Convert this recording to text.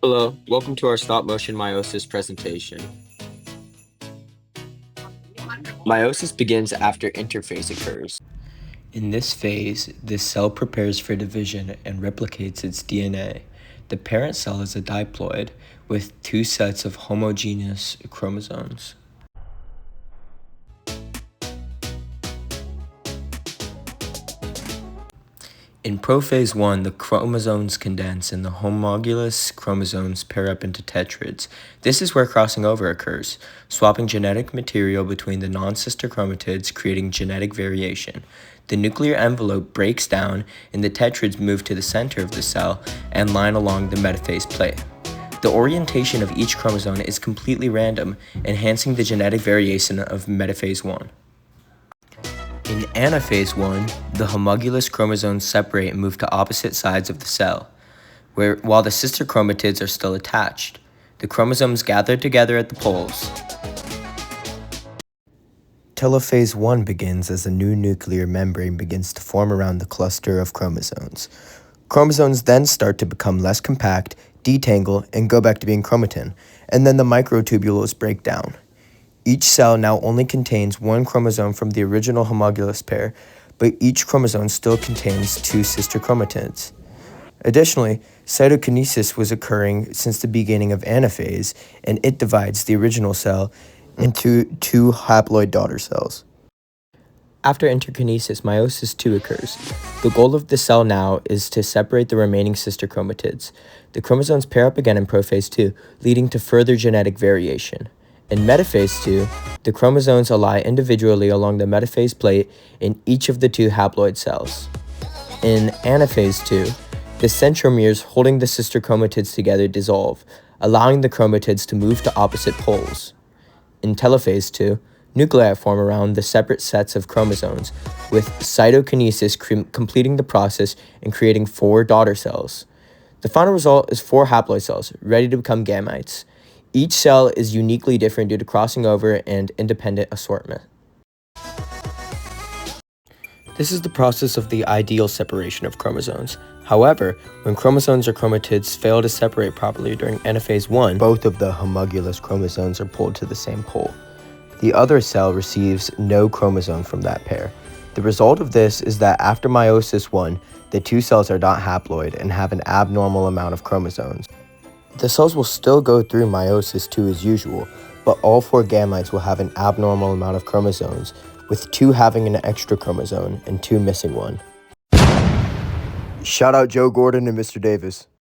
Hello, welcome to our stop motion meiosis presentation. Meiosis begins after interphase occurs. In this phase, the cell prepares for division and replicates its DNA. The parent cell is a diploid with two sets of homogeneous chromosomes. In prophase 1, the chromosomes condense and the homologous chromosomes pair up into tetrads. This is where crossing over occurs, swapping genetic material between the non-sister chromatids, creating genetic variation. The nuclear envelope breaks down and the tetrads move to the center of the cell and line along the metaphase plate. The orientation of each chromosome is completely random, enhancing the genetic variation of metaphase 1. In anaphase 1, the homologous chromosomes separate and move to opposite sides of the cell, while the sister chromatids are still attached. The chromosomes gather together at the poles. Telophase 1 begins as a new nuclear membrane begins to form around the cluster of chromosomes. Chromosomes then start to become less compact, detangle, and go back to being chromatin, and then the microtubules break down. Each cell now only contains one chromosome from the original homologous pair, but each chromosome still contains two sister chromatids. Additionally, cytokinesis was occurring since the beginning of anaphase, and it divides the original cell into two haploid daughter cells. After interkinesis, meiosis II occurs. The goal of the cell now is to separate the remaining sister chromatids. The chromosomes pair up again in prophase 2, leading to further genetic variation. In metaphase 2, the chromosomes lie individually along the metaphase plate in each of the two haploid cells. In anaphase 2, the centromeres holding the sister chromatids together dissolve, allowing the chromatids to move to opposite poles. In telophase 2, nuclei form around the separate sets of chromosomes, with cytokinesis completing the process and creating 4 daughter cells. The final result is 4 haploid cells, ready to become gametes. Each cell is uniquely different due to crossing over and independent assortment. This is the process of the ideal separation of chromosomes. However, when chromosomes or chromatids fail to separate properly during anaphase 1, both of the homologous chromosomes are pulled to the same pole. The other cell receives no chromosome from that pair. The result of this is that after meiosis 1, the two cells are not haploid and have an abnormal amount of chromosomes. The cells will still go through meiosis 2 as usual, but all 4 gametes will have an abnormal amount of chromosomes, with 2 having an extra chromosome and 2 missing one. Shout out Joe Gordon and Mr. Davis.